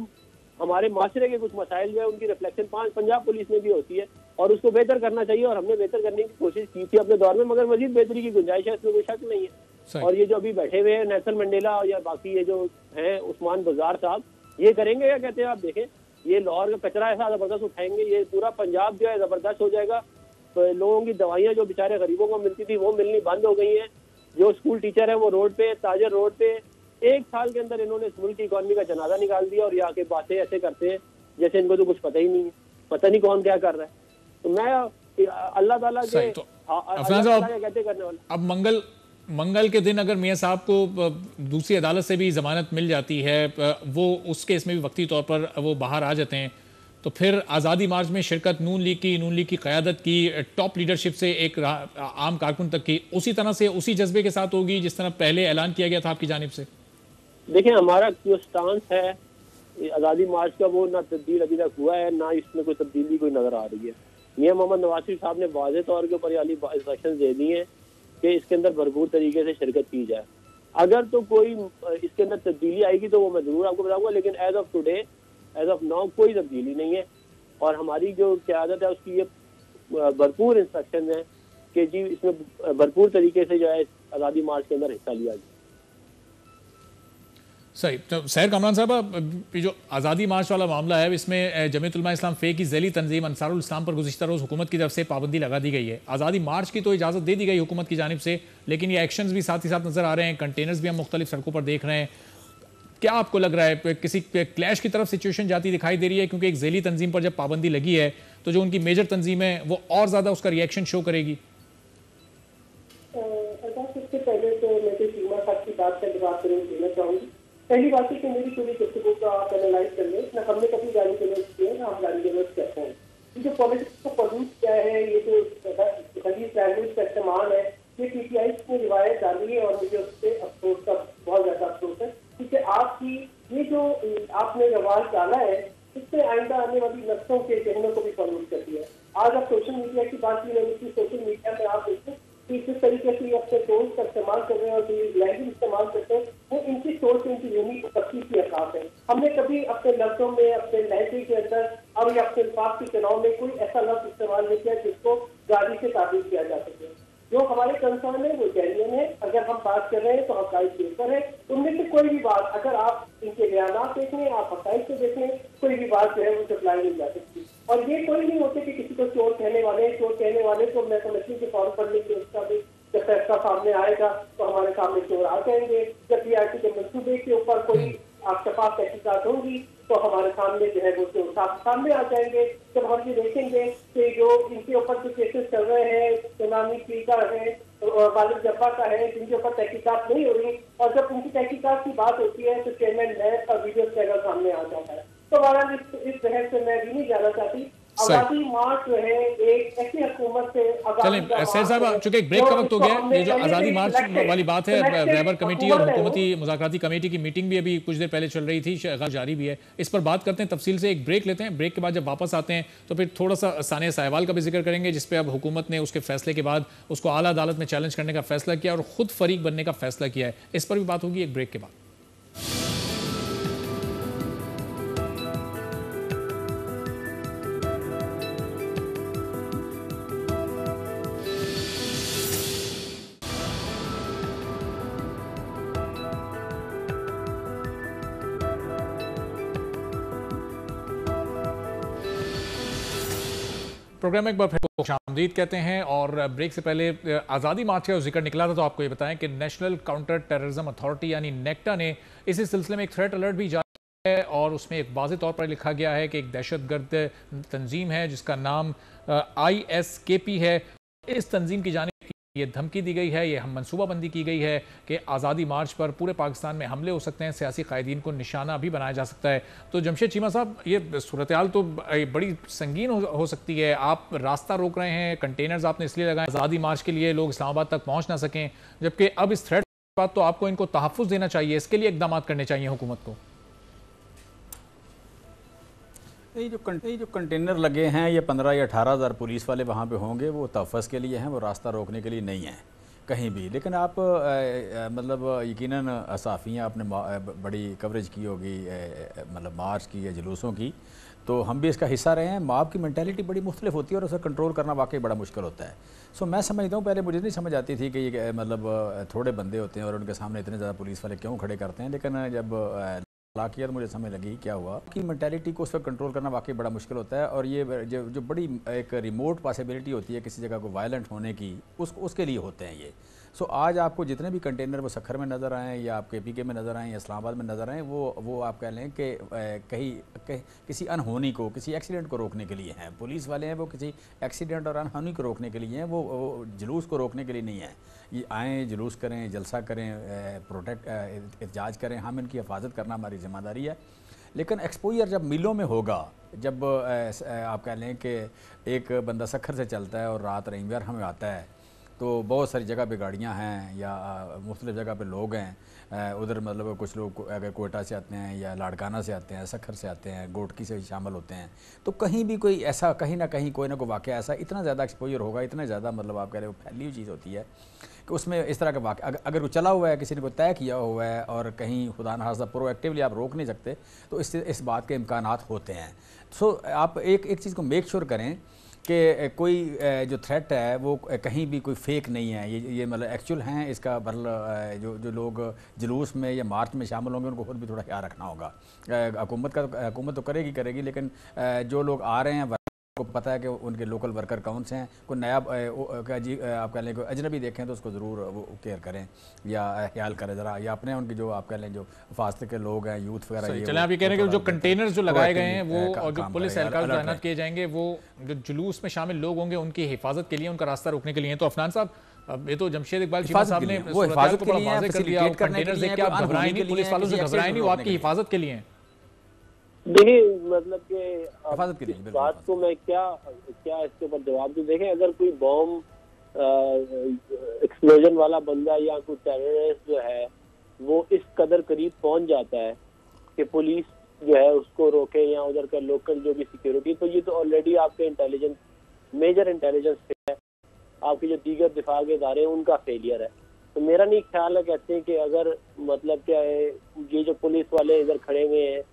हमारे माशरे के कुछ मसाइल जो है उनकी रिफ्लेक्शन पंजाब पुलिस में भी होती है और उसको बेहतर करना चाहिए। और हमने बेहतर करने की कोशिश की थी अपने दौर में, मगर मजीद बेहतरी की गुंजाइश है, इसमें कोई शक नहीं है। और ये जो अभी बैठे हुए हैं नेल्सन मंडेला या बाकी ये जो हैं उस्मान बाजार साहब, ये करेंगे या कहते हैं आप देखें, ये लाहौर का कचरा ऐसा जबरदस्त उठाएंगे, ये पूरा पंजाब जो है जबरदस्त हो जाएगा। तो लोगों की दवाइयाँ जो बेचारे गरीबों को मिलती थी वो मिलनी बंद हो गई हैं। जो स्कूल टीचर है वो रोड पे, ताजर रोड पे, 1 साल के अंदर इन्होंने इस मुल्क की इकॉनमी का जनाजा निकाल दिया और यहाँ के बातें ऐसे करते हैं जैसे इनको तो कुछ पता ही नहीं है, पता नहीं कौन क्या कर रहा है। तो मैं अल्लाह ताला के कहते करने वाला। अब मंगल के दिन अगर मियां साहब को दूसरी अदालत से भी जमानत मिल जाती है, वो उस केस में भी वक्ती तौर पर वो बाहर आ जाते हैं, तो फिर आज़ादी मार्च में शिरकत नून लीग की क़यादत की टॉप लीडरशिप से एक आम कारकुन तक की उसी तरह से उसी जज्बे के साथ होगी जिस तरह पहले ऐलान किया गया था आपकी जानिब से? देखिए, हमारा जो स्टांस है आज़ादी मार्च का वो ना तब्दील अभी तक हुआ है, ना इसमें कोई तब्दीली कोई नज़र आ रही है। मियां मोहम्मद नवाज शरीफ साहब ने वाज़ेह तौर के ऊपर इंस्ट्रक्शन दे दी हैं कि इसके अंदर भरपूर तरीके से शिरकत की जाए। अगर तो कोई इसके अंदर तब्दीली आएगी तो वो मैं ज़रूर आपको बताऊंगा, लेकिन as of today, as of now कोई तब्दीली नहीं है। और हमारी जो क़यादत है उसकी ये भरपूर इंस्ट्रक्शन है कि जी इसमें भरपूर तरीके से जो है आज़ादी मार्च के अंदर हिस्सा लिया जाए। सही। तो सैर कामरान साहब, जो आज़ादी मार्च वाला मामला है इसमें जमीयत उलमा इस्लाम फ़े की ज़ैली तंजीम अंसारुल इस्लाम पर गुज़िश्ता रोज़ हुकूमत की तरफ से पाबंदी लगा दी गई है। आज़ादी मार्च की तो इजाज़त दे दी गई हुकूमत की जानिब से, लेकिन ये एक्शंस भी साथ ही साथ नज़र आ रहे हैं, कंटेनर्स भी हम मुख्तलिफ सड़कों पर देख रहे हैं। क्या आपको लग रहा है किसी क्लैश की तरफ सिचुएशन जाती दिखाई दे रही है? क्योंकि एक ज़ैली तंजीम पर जब पाबंदी लगी है तो जो उनकी मेजर तंजीम है वो और ज़्यादा उसका रिएक्शन शो करेगी। सबसे पहले तो मैं तो सीमा साहब की बात का जवाब देना चाहूँगी। पहली बात है कि मेरी पूरी गुफ्तगू का आप एनालाइज कर लें, ना हमने कभी गाली गलौज किया है, ना हम गाली गलौज करते हैं। ये जो पॉलिटिक्स को प्रोड्यूस किया है, ये जो खलीज लैंग्वेज का इस्तेमाल है, ये पीटीआई ने रिवायत डाली है और मुझे उससे अफसोस का बहुत ज्यादा अफसोस है, क्योंकि आपकी ये जो आपने रवाज डाला है इससे आइंदा आने वाली नस्लों के जहनों को भी प्रोड्यूस कर दिया है। आज आप सोशल मीडिया की बात की नहीं की, सोशल मीडिया में आप देखते कि किस तरीके से अपने टोन्स का इस्तेमाल कर रहे हैं और जो लैंग्वेज इस्तेमाल करते हैं वो इनकी सोच, इनकी यूनिक तफसील की असास है। हमने कभी अपने लफ्जों में, अपने लहजे के अंदर और या अपने अल्फाज के चुनाव में कोई ऐसा लफ्ज इस्तेमाल नहीं किया जिसको गाली से ताबीर किया जा सके। जो हमारे कंसर्न है वो जेन्युइन है। अगर हम बात कर रहे हैं तो हकाइक के ऊपर है। उनमें से कोई भी बात, अगर आप इनके बयानात देख लें, आप हकाइक से देख लें, कोई भी बात जो है वो सप्लाई नहीं जा सकती। और ये कोई नहीं होते कि किसी को चोर कहने वाले तो मैं समझती हूँ कि फॉर्म पढ़ने की उसका भी जब फैसला सामने आएगा तो हमारे सामने चोर आ जाएंगे। जब पीआरटी के मंसूबे के ऊपर कोई शफाफ तहकीकात होंगी तो हमारे सामने जो है वो चोर सामने आ जाएंगे। जब हम ये देखेंगे कि जो इनके ऊपर जो केसेस चल रहे हैं, सुनामी पी का है, वालिद जब्बा का है, जिनके ऊपर तहकीकात नहीं हो रही, और जब उनकी तहकीकात की बात होती है तो चेयरमैन नैब का वीडियो चैनल सामने आ जाता है। तो बहरहाल इस बहस से मैं भी नहीं जाना चाहती। आज़ादी मार्च जो है एक ऐसी हुकूमत से, चलें सैर साहब, चूंकि एक ब्रेक का वक्त हो गया, ये जो आज़ादी मार्च वाली बात है, रैबर कमेटी और हुकूमती मुज़ाकराती कमेटी की मीटिंग भी अभी कुछ देर पहले चल रही थी, जारी भी है, इस पर बात करते हैं तफसील से। एक ब्रेक लेते हैं, ब्रेक के बाद जब वापस आते हैं तो फिर थोड़ा सा सानिया सहवाल का भी जिक्र करेंगे, जिसपे अब हुकूमत ने उसके फैसले के बाद उसको आला अदालत में चैलेंज करने का फैसला किया और खुद फरीक बनने का फैसला किया है। इस पर भी बात होगी एक ब्रेक के बाद। प्रोग्राम में एक बार फिर खुशामदीद कहते हैं। और ब्रेक से पहले आज़ादी मार्च का जिक्र निकला था तो आपको ये बताएं कि नेशनल काउंटर टेररिज्म अथॉरिटी यानी नेक्टा ने इसी सिलसिले में एक थ्रेट अलर्ट भी जारी किया है और उसमें एक वाज़ेह तौर पर लिखा गया है कि एक दहशतगर्द तंजीम है जिसका नाम ISKP है। इस तंजीम की जानिब ये धमकी दी गई है, ये हम मनसूबाबंदी की गई है कि आज़ादी मार्च पर पूरे पाकिस्तान में हमले हो सकते हैं, सियासी कायदीन को निशाना भी बनाया जा सकता है। तो जमशेद चीमा साहब, ये सूरत हाल तो बड़ी संगीन हो सकती है। आप रास्ता रोक रहे हैं, कंटेनर्स आपने इसलिए लगाए आज़ादी मार्च के लिए लोग इस्लामाबाद तक पहुँच ना सकें, जबकि अब इस थ्रेट के बाद तो आपको इनको तहफ़्फ़ुज़ देना चाहिए, इसके लिए इक़दाम करने चाहिए हुकूमत को। ये जो कंटेनर लगे हैं, ये 15 या 18,000 पुलिस वाले वहाँ पे होंगे, वो तहफ़्फ़ुज़ के लिए हैं, वो रास्ता रोकने के लिए नहीं है कहीं भी। लेकिन आप मतलब यकीनन सहाफ़ियाँ आपने बड़ी कवरेज की होगी मतलब मार्च की या जुलूसों की, तो हम भी इसका हिस्सा रहे हैं। माप की मेंटालिटी बड़ी मुख्तलिफ होती है और उसे कंट्रोल करना वाकई बड़ा मुश्किल होता है। सो मैं समझता हूँ, पहले मुझे नहीं समझ आती थी कि ये मतलब थोड़े बंदे होते हैं और उनके सामने इतने ज़्यादा पुलिस वाले क्यों खड़े करते हैं। लेकिन जब लाकियत मुझे समझ लगी क्या हुआ कि मेंटालिटी को उस पर कंट्रोल करना वाकई बड़ा मुश्किल होता है। और ये जो बड़ी एक रिमोट पॉसिबिलिटी होती है किसी जगह को वायलेंट होने की, उसके लिए होते हैं ये। सो आज आपको जितने भी कंटेनर वो सखर में नज़र आएँ या आपके पीके में नज़र आएँ या इस्लामाबाद में नज़र आएँ, वो आप कह लें कि कहीं किसी अनहोनी को, किसी एक्सीडेंट को रोकने के लिए हैं। पुलिस वाले हैं वो किसी एक्सीडेंट और अनहोनी को रोकने के लिए हैं, वो जुलूस को रोकने के लिए नहीं है। ये आएँ, जुलूस करें, जलसा करें, प्रोटेक्ट एहतजाज करें, हम इनकी हिफाजत करना हमारी ज़िम्मेदारी है। लेकिन एक्सपोजर जब मिलों में होगा, जब आप कह लें कि एक बंदा सखर से चलता है और रात रेंजर हमें आता है, तो बहुत सारी जगह पे गाड़ियाँ हैं या मुख्तलिफ़ जगह पे लोग हैं। उधर मतलब कुछ लोग अगर कोयटा से आते हैं या लाड़काना से आते हैं, सखर से आते हैं, गोटकी से शामिल होते हैं, तो कहीं भी कोई ऐसा कहीं ना कहीं कोई ना कोई वाक़या ऐसा इतना ज़्यादा एक्सपोजर होगा, इतना ज़्यादा मतलब आप कह रहे हो फैली हुई चीज़ होती है कि उसमें इस तरह का वाक़या अगर वो चला हुआ है, किसी ने कोई तय किया हुआ है और कहीं खुदा न खास्ता प्रोएक्टिवली आप रोक नहीं सकते, तो इससे इस बात के इम्कानात होते हैं। सो आप एक चीज़ को मेक श्योर करें कि कोई जो थ्रेट है वो कहीं भी कोई फेक नहीं है, ये मतलब एक्चुअल हैं। इसका मतलब जो लोग जुलूस में या मार्च में शामिल होंगे उनको खुद भी थोड़ा ख्याल रखना होगा। हुकूमत तो करेगी, लेकिन जो लोग आ रहे हैं को पता है कि उनके लोकल वर्कर कौन से हैं। कोई नया आप कह लें कोई अजनबी देखें तो उसको ज़रूर वो केयर करें या ख्याल करें ज़रा, या अपने उनकी जो आप कह लें जो फासले के लोग हैं, यूथ वगैरह। चलें, आप ये कह रहे हैं कि जो कंटेनर्स जो लगाए गए हैं वो और जो पुलिस एहलकार तैनात किए जाएंगे, वो जो जुलूस में शामिल लोग होंगे उनकी हिफाजत के लिए, उनका रास्ता रोकने के लिए। तो अफनान साहब, ये तो जमशेद इकबाल चीमा साहब ने वो हिफाजत के लिए वाज़ेह कर दिया, कंटेनर्स देख के आप घबराएं नहीं, पुलिस वालों से घबराएं नहीं, वो आपकी हिफाजत के लिए हैं। देखिए मतलब कि बात को मैं क्या इसके ऊपर जवाब दूं। देखें, अगर कोई बॉम्ब एक्सप्लोजन वाला बंदा या कोई टेररिस्ट जो है वो इस कदर करीब पहुंच जाता है कि पुलिस जो है उसको रोके या उधर का लोकल जो भी सिक्योरिटी, तो ये तो ऑलरेडी आपके इंटेलिजेंस, मेजर इंटेलिजेंस है, आपके जो दीगर दिफा के इदारे हैं उनका फेलियर है। तो मेरा नहीं ख्याल है, कहते हैं कि अगर मतलब क्या है, ये जो पुलिस वाले इधर खड़े हुए हैं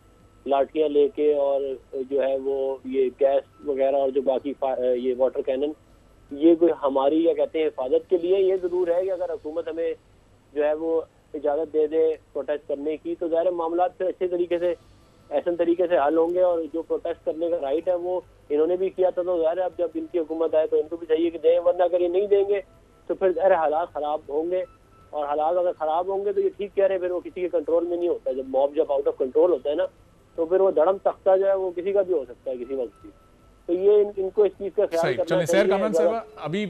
लाठियां लेके और जो है वो ये गैस वगैरह और जो बाकी ये वाटर कैनन, ये कोई हमारी या कहते हैं हिफाजत के लिए। ये जरूर है कि अगर हुकूमत हमें जो है वो इजाज़त दे दे प्रोटेस्ट करने की, तो ज़ाहिर मामला फिर अच्छे तरीके से ऐसे तरीके से हल होंगे। और जो प्रोटेस्ट करने का राइट है वो इन्होंने भी किया था, तो ज़ाहिर है अब जब इनकी हुकूमत आए तो इनको भी चाहिए कि दें, वरना अगर ये नहीं देंगे तो फिर ज़ाहिर हालात ख़राब होंगे। और हालात अगर ख़राब होंगे तो ये ठीक कह रहे हैं, फिर वो किसी के कंट्रोल में नहीं होता। जब मॉब जब आउट ऑफ कंट्रोल होता है ना, तो फिर वो धड़म तख्ता जो है वो किसी का भी हो सकता है किसी वक्त भी। तो ये इनको इस चीज़ का ख्याल करना चाहिए। सैर कामरान साहब अभी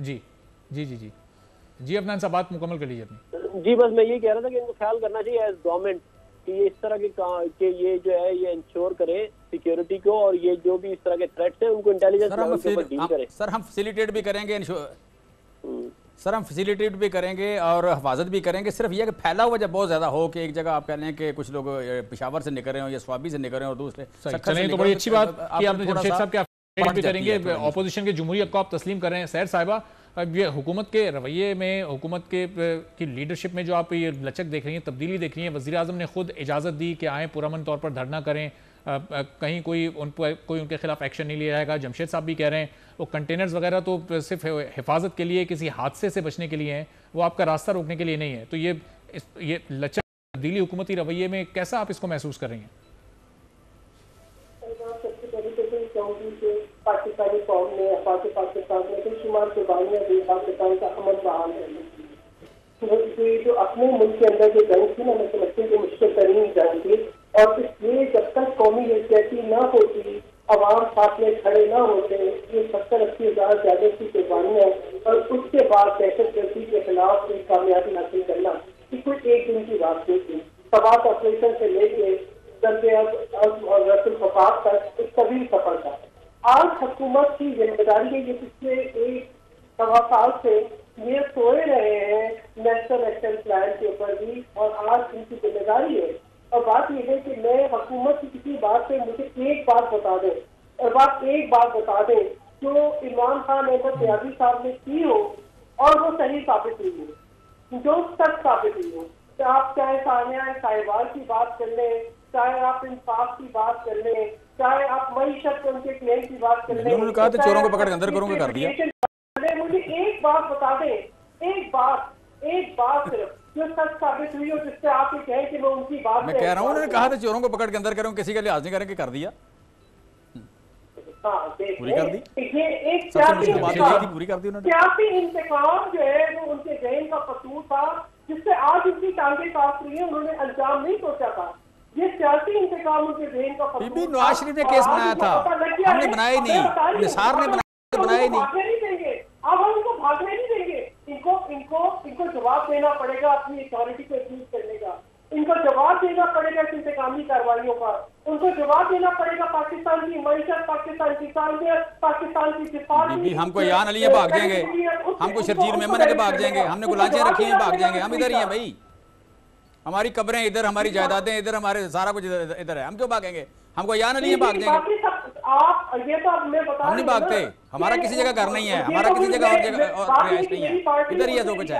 जी अफनान साहब बात मुकम्मल कर लीजिए अपनी। जी बस मैं ये कह रहा था कि इनको ख्याल करना चाहिए एज गवर्नमेंट कि ये इस तरह के ये जो है ये इंश्योर करें सिक्योरिटी को, और ये जो भी इस तरह के थ्रेट्स हैं उनको इंटेलिजेंस लेवल पे डील करें। सर हम फैसिलिटेट भी करेंगे, सर हम फैसिलिटेट भी करेंगे और हिफाजत भी करेंगे। सिर्फ ये कि फैला हुआ जब बहुत ज़्यादा हो कि एक जगह आप कह लें कि कुछ लोग पेशावर से निकल रहे हो या स्वाबी से निकल रहे हो और दूसरे चलें, तो बड़ी अच्छी बात कि आपने जमशेद साहब क्या भी करेंगे, ऑपोजिशन के जमहूरियत को आप तस्लीम कर रहे हैं। सैर साहिबा, ये हुकूमत के रवैये में, हुकूमत की लीडरशिप में जो आप ये लचक देख रही हैं, तब्दीली देख रही हैं, वज़ीर आज़म ने खुद इजाज़त दी कि आएँ पुरअमन तौर पर धरना करें, कहीं कोई उनके खिलाफ एक्शन नहीं लिया जाएगा। जमशेद साहब भी कह रहे हैं वो कंटेनर्स वगैरह तो सिर्फ हिफाजत के लिए, किसी हादसे से बचने के लिए हैं, वो आपका रास्ता रोकने के लिए नहीं है। तो ये लचक तब्दीली हुकूमती रवैये में कैसा आप इसको महसूस कर रही हैं? पाकिस्तानी कौम ने पाकिस्तान में बेशुमार कुर्बानियां दी, पाकिस्तान का अमन बहाल है। जो अपने मुल्क के अंदर जो जंग थी ना, मैं समझती हूँ मुश्किल तरीन जंग थी, और इसलिए जब तक कौमी यकजहती ना होती, अवाम साथ में खड़े ना होते, ये 70-80 हज़ार ज्यादा की कुर्बानियां, और उसके बाद कामयाबी हासिल करना कि कोई एक दिन की बात नहीं थी। सवात ऑपरेशन से लेके और रसूल फसाद तक एक तवील सफर था। आज हुकूमत की जिम्मेदारी है, ये पिछले एक सवा साल से ये सोए रहे हैं नेशनल एक्शन प्लान के ऊपर भी, और आज इनकी जिम्मेदारी है। और बात यह है कि मैं हुकूमत की किसी बात पे मुझे एक बात बता दें, और बात एक बात बता दें जो इमरान खान अहमद त्यागी साहब ने की हो और वो सही साबित हुई हो, जो सच साबित हुई हो। तो आप चाहे सानिया साहिवाल की बात कर लें, चाहे आप इंसाफ की बात कर लें, चाहे आप मईशत के उनके क्लेम की बात कर लें, उन्होंने कहा था चोरों को पकड़ के अंदर करूंगा, कर दिया। मुझे एक बात बता दें, एक बात सिर्फ जो सच साबित हुई हो, जिससे आप ये कहें कि मैं उनकी बात, मैं कह रहा हूँ उन्होंने कहा था चोरों को पकड़ के अंदर करूँ, किसी का लिहाज नहीं करेंगे, कर दिया। पूरी कर दी, ये एक पूरी कर दी उन्होंने। सियासी इंतकाम जो है वो उनके जहन का कसूर था, जिससे आज उनकी टांगें काट रही है। उन्होंने अंजाम नहीं सोचा था, ये सियासी इंतकाम उनके जहन का कसूर था। नवाज शरीफ ने केस बनाया था, हमने बनाया ही नहीं, निसार ने बनाया ही नहीं। भागने नहीं देंगे, अब हम उनको भागने नहीं देंगे। इनको जवाब देना पड़ेगा अपनी अथॉरिटी को यूज करने का, इनको जवाब देना पड़ेगा इस इंतकामी कार्रवाइयों का, उनको जवाब देना पड़ेगा पाकिस्तान की मईशत, पाकिस्तान की सालमियत, पाकिस्तान की बीबी। हमको यान अली भाग जाएंगे, हमको शर्जीर मेमन के भाग जाएंगे, हमने गुलाजियां रखी हैं भाग जाएंगे, हम इधर ही हैं भाई, हमारी कब्रें इधर, हमारी जायदादें इधर, हमारे सारा कुछ इधर है, हम क्यों भागेंगे? हमको यान अली भाग जाएंगे। आप ये तो हम नहीं भागते, हमारा किसी जगह घर नहीं है, हमारा किसी जगह और जगह और रिहाइश नहीं है, इधर ही है जो कुछ है।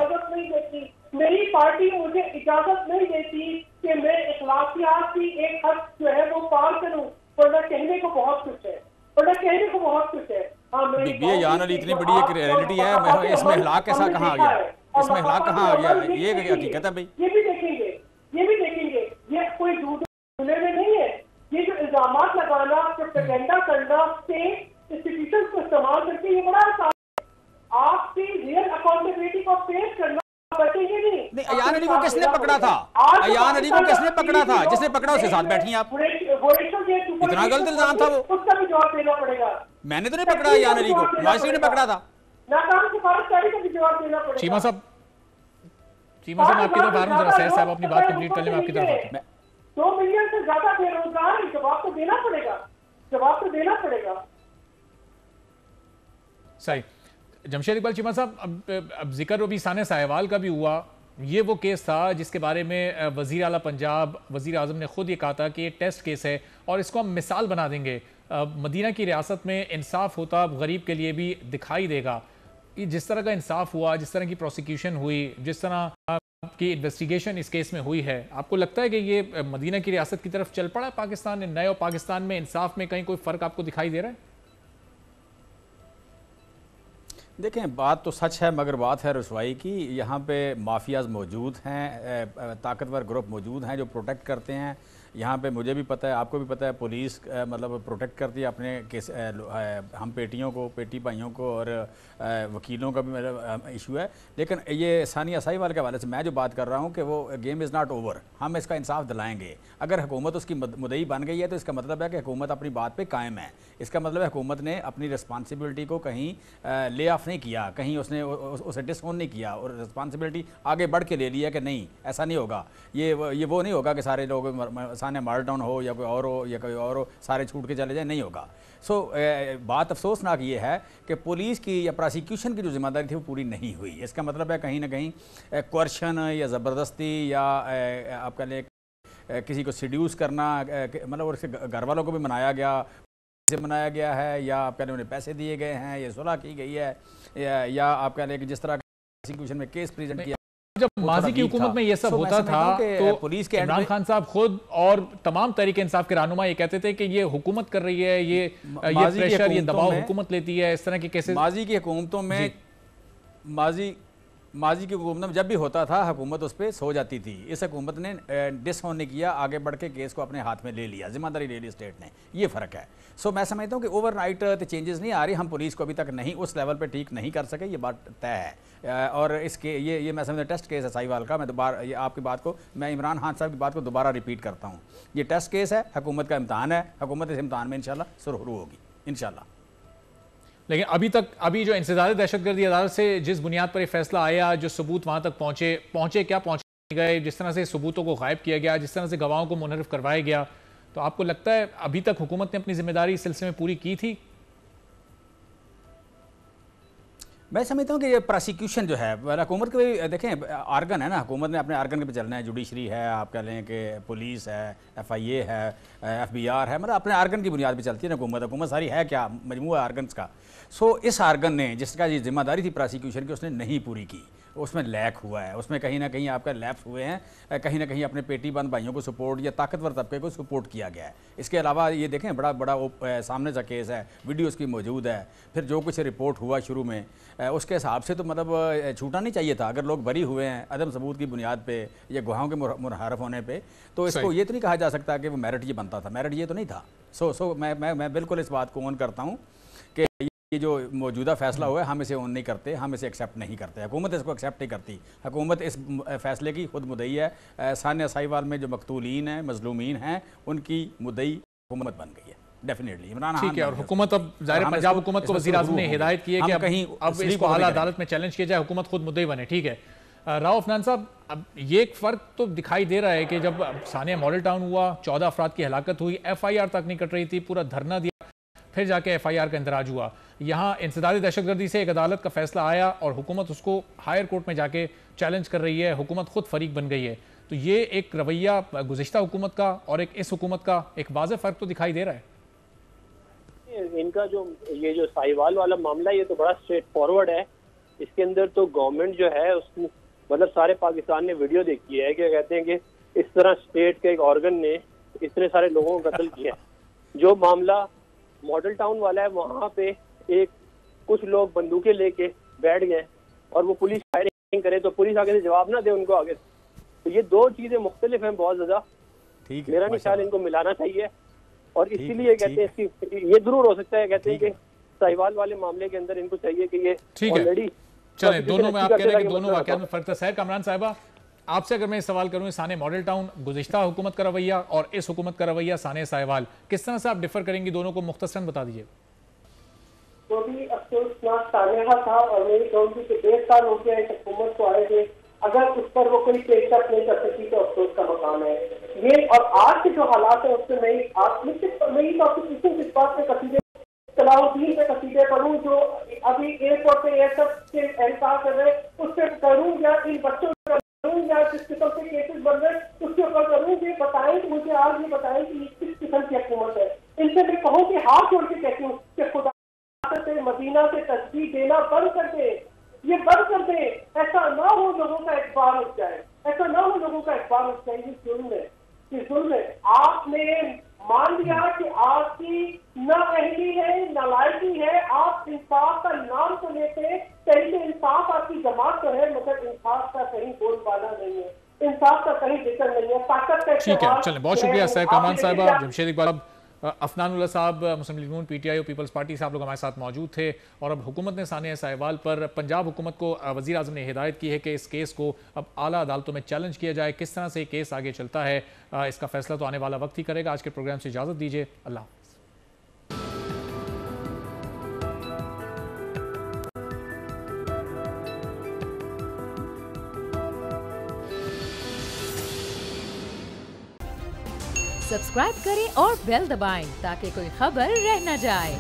मेरी पार्टी मुझे इजाजत नहीं देती कि मैं इखलाकियात की एक हद जो है वो पार करूं, वरना कहने को बहुत कुछ है, ये यान अली इतनी बड़ी एक रियलिटी है, इसमें हिलाक कैसा कहाँ आ गया, इसमें हिलाक कहाँ आ गया, ये हकीकत है भाई। ये भी देखेंगे, ये कोई झूठ में नहीं है। ये जो इल्जामात लगाना, प्रोपेगेंडा करना, स्टेट इंस्टीट्यूशंस को इस्तेमाल करके, ये बड़ा आसान है। आपकी रियल अकाउंटेबिलिटी को पेश करना नहीं। अयान अली को किसने पकड़ा था? अयान अली को किसने पकड़ा था? जिसने पकड़ा उसके साथ बैठी आप। इतना गलत इल्जाम था वो, उसका भी जवाब देना पड़ेगा। मैंने तो नहीं पकड़ा अयान अली को, नवाज शरीफ ने पकड़ा था। नाकाम सिफारिशकारी का भी जवाब देना पड़ेगा। चीमा साहब मैं आपकी तरफ आ रहा हूं, जरा सैयद साहब अपनी बात कंप्लीट कर लें, मैं आपकी तरफ आता हूं। 2 मिलियन से ज्यादा बेरोजगार है, जवाब तो देना पड़ेगा। सही। जमशेद इकबाल चीमा साहब, अब जिक्र अभी सानिया साहिवाल का भी हुआ, ये वो केस था जिसके बारे में वज़ीर आला पंजाब वज़ीर आज़म ने खुद ये कहा था कि ये टेस्ट केस है और इसको हम मिसाल बना देंगे, मदीना की रियासत में इंसाफ होता गरीब के लिए भी दिखाई देगा। ये जिस तरह का इंसाफ हुआ, जिस तरह की प्रोसिक्यूशन हुई, जिस तरह की इन्वेस्टिगेशन इस केस में हुई है, आपको लगता है कि ये मदीना की रियासत की तरफ चल पड़ा है पाकिस्तान ने? नए और पाकिस्तान में इंसाफ में कहीं कोई फ़र्क आपको दिखाई दे रहा है? देखें, बात तो सच है, मगर बात है रसवाई की। यहाँ पे माफियाज मौजूद हैं, ताकतवर ग्रुप मौजूद हैं जो प्रोटेक्ट करते हैं। यहाँ पे मुझे भी पता है, आपको भी पता है, पुलिस मतलब प्रोटेक्ट करती है अपने केस, हम पेटी भाइयों को, और वकीलों का भी मतलब इशू है। लेकिन ये सानिया साहिवाल के हवाले से मैं जो बात कर रहा हूँ कि वो गेम इज़ नॉट ओवर, हम इसका इंसाफ दिलाएंगे। अगर हुकूमत उसकी मुद्दई बन गई है तो इसका मतलब है कि हुकूमत अपनी बात पर कायम है। इसका मतलब है हुकूमत ने अपनी रिस्पॉन्सिबिलिटी को कहीं ले ऑफ नहीं किया, कहीं उसने उसे डिसऑन नहीं किया, और रिस्पॉन्सिबिलिटी आगे बढ़ के ले लिया कि नहीं ऐसा नहीं होगा। ये वो नहीं होगा कि सारे लोग साने मार डाउन हो या कोई और हो या कोई और हो, सारे छूट के चले जाए, नहीं होगा। बात अफसोसनाक ये है कि पुलिस की या प्रोसिक्यूशन की जो जिम्मेदारी थी वो पूरी नहीं हुई। इसका मतलब है कहीं ना कहीं कोर्शन या ज़बरदस्ती या आपका ले किसी को सीड्यूस करना, मतलब उसके घर वालों को भी मनाया गया है, या आप कह लें उन्हें पैसे दिए गए हैं, या सुलह की गई है, या आप कह लें कि जिस तरह का प्रोसिक्यूशन में केस प्रेजेंट किया। जब माजी की हुकूमत में ये सब होता था तो पुलिस के इमरान खान साहब खुद और तमाम तहरीक इंसाफ के रहनुमा ये कहते थे कि ये हुकूमत कर रही है, ये प्रेशर, ये दबाव हुकूमत लेती है, इस तरह के केसेस। माजी की हुकूमतों में माजी की हुकूमत में जब भी होता था हुकूमत उस पर सो जाती थी। इस हुकूमत ने डिसऑन नहीं किया, आगे बढ़ के केस को अपने हाथ में ले लिया, जिम्मेदारी ले ली स्टेट ने। ये फ़र्क है। सो मैं समझता हूँ कि ओवरनाइट चेंजेस नहीं आ रही। हम पुलिस को अभी तक नहीं उस लेवल पे ठीक नहीं कर सके, ये बात तय है। और इसके ये मैं समझता टेस्ट केस है साहिवाल का। मैं दोबारा ये आपकी बात को, मैं इमरान खान साहब की बात को दोबारा रिपीट करता हूँ। ये टेस्ट केस है, हुकूमत का इम्तहान है, हुकूमत इस इम्तहान में इंशाल्लाह सुरखरू होगी इंशाल्लाह। लेकिन अभी जो इंसदाद दहशतगर्दी अदालत से जिस बुनियाद पर यह फैसला आया, जो सबूत वहां तक पहुंचे गए, जिस तरह से सबूतों को गायब किया गया, जिस तरह से गवाहों को मुनहरफ करवाया गया, तो आपको लगता है अभी तक हुकूमत ने अपनी जिम्मेदारी इस सिलसिले में पूरी की थी? मैं समझता हूँ कि ये प्रोसिक्यूशन जो है हुकूमत के, देखें आर्गन है ना, हुकूमत ने अपने आर्गन पे चलना है। जुडिशरी है, आप कह लें कि पुलिस है, FIA है, FBR है, मतलब अपने आर्गन की बुनियाद पे चलती है ना हुकूमत सारी है क्या, मजमूआ आर्गन्स का। सो इस आर्गन ने जिसका ये जिम्मेदारी थी प्रोसिक्यूशन की, उसने नहीं पूरी की, उसमें लैक हुआ है, उसमें कहीं ना कहीं आपका लैप्स हुए हैं, कहीं ना कहीं अपने पेटी बंद भाइयों को सपोर्ट या ताकतवर तबके को सपोर्ट किया गया है। इसके अलावा ये देखें बड़ा सामने सा केस है, वीडियो उसकी मौजूद है, फिर जो कुछ रिपोर्ट हुआ शुरू में उसके हिसाब से तो मतलब छूटना नहीं चाहिए था। अगर लोग बरी हुए हैं अदम सबूत की बुनियाद पे या गुहाओं के मुनहरफ होने पे, तो इसको ये तो नहीं कहा जा सकता कि वो मेरिट ये बनता था, मेरिट ये तो नहीं था। सो मैं बिल्कुल इस बात को ऑन करता हूँ कि ये जो मौजूदा फैसला हुआ है हम इसे ऑन नहीं करते, हम इसे एक्सेप्ट नहीं करते, हुकूमत इसको एक्सेप्ट नहीं करती। हुकूमत इस फैसले की खुद मुद्दई है। सानिया साहिवाल में जो मकतूलीन हैं, मजलूमीन हैं, उनकी मुद्दई हुकूमत बन गई है डेफिनेटली। इमरान खान, ठीक है, और हुकूमत अब ज़ाहिर पंजाब हुकूमत को वज़ीर आज़म ने हिदायत की है कि अब इसको आला अदालत में चैलेंज किया जाए, हुकूमत खुद मुद्दई बने। ठीक है राव अफनान साहब, अब ये एक फ़र्क तो दिखाई दे रहा है कि जब सानिया मॉडल टाउन हुआ, 14 अफराद की हलाकत हुई, FIR तक नहीं कट रही थी, पूरा धरना दिया, फिर जाके FIR का इंदराज हुआ। यहाँ इंसदादी दहशतगर्दी से एक अदालत का फैसला आया और हुकूमत उसको हायर कोर्ट में जाके चैलेंज कर रही है, हुकूमत खुद फरीक बन गई है। तो ये एक रवैया गुज़िश्ता हुकूमत का और एक इस हुकूमत का एक वाज़ेह फ़र्क तो दिखाई दे रहा है। इनका ये जो साहिवाल वाला मामला, ये तो बड़ा स्ट्रेट फॉरवर्ड है। इसके अंदर तो गवर्नमेंट जो है उसको मतलब सारे पाकिस्तान ने वीडियो देखी है कि कहते हैं कि इस तरह स्टेट के एक ऑर्गन ने इतने सारे लोगों को कत्ल किया। जो मामला मॉडल टाउन वाला है, वहाँ पे कुछ लोग बंदूकें लेके बैठ गए और वो पुलिस फायरिंग करे तो पुलिस आगे से जवाब ना दे उनको आगे। तो ये दो चीजें मुख्तलिफ हैं बहुत ज्यादा। मेरा नहीं ख्याल इनको मिलाना चाहिए और इसीलिए कहते हैं इसकी ये जरूर हो सकता है, कहते हैं कि साहिवाल वाले मामले के अंदर इनको चाहिए कि ये ऑलरेडी चले दोनों में, आप कह रहे हैं कि दोनों वाकयात में फर्क था। सैर कामरान साहिबा, आपसे अगर मैं सवाल करूं, साने मॉडल टाउन गुज़िश्ता हुकूमत का रवैया और इस हुकूमत का रवैया साने साहिवाल, किस तरह से आप डिफर करेंगी दोनों को, मुख्तसरन बता दीजिए। तो भी अफसोसनाक सानिया था और मेरी कहूँगी कि 1.5 साल हो गया इस हुकूमत को आए थे, अगर उस पर वो कोई पेशकश नहीं कर सकी तो अफसोस का मकाम है ये। और आज के जो हालात है उससे मैं इस बात में कसीदे सलाहुद्दीन पे कसीदे पढ़ूं जो अभी एयरपोर्ट पे एयरक्राफ्ट से एहसास कर रहे, उस पर करूँ या इन बच्चों पर करूँ या जिस किस्म के केसेस बन रहे उसके ऊपर करूँ, ये बताएं, मुझे आज ये बताएं कि किस किस्म की हुकूमत है। इनसे मैं कहूँ कि हाथ जोड़ के कहती हूँ कि खुदा से मदीना से तस्वीर देना बंद कर दे, ये बंद कर दे। ऐसा ना हो लोगों का इकबाल उठ जाए, ऐसा ना हो लोगों का इकबाल उठ जाए। ये जुल्म है, ये जुल्म है। आपने मान लिया कि आपकी नाअहली है, नालायकी है, आप इंसाफ का नाम तो लेते, कहीं से इंसाफ आपकी जमात तो है मगर इंसाफ का कहीं बोलबाला नहीं है, इंसाफ का कहीं जिक्र नहीं है, ताकत का। ठीक है, चलें, बहुत शुक्रिया सैर कामरान साहिबा, जमशेद इकबाल, अफनानुल्लाह साहब, मुस्लिम लीग नून, PTI और पीपल्स पार्टी से आप लोग हमारे साथ मौजूद थे। और अब हुकूमत ने सानिया साहिवाल पर पंजाब हुकूमत को वज़ीर आज़म ने हिदायत की है कि इस केस को अब आला अदालतों में चैलेंज किया जाए। किस तरह से केस आगे चलता है इसका फैसला तो आने वाला वक्त ही करेगा। आज के प्रोग्राम से इजाज़त दीजिए, अल्लाह। सब्सक्राइब करें और बेल दबाएं ताकि कोई खबर रह न जाए।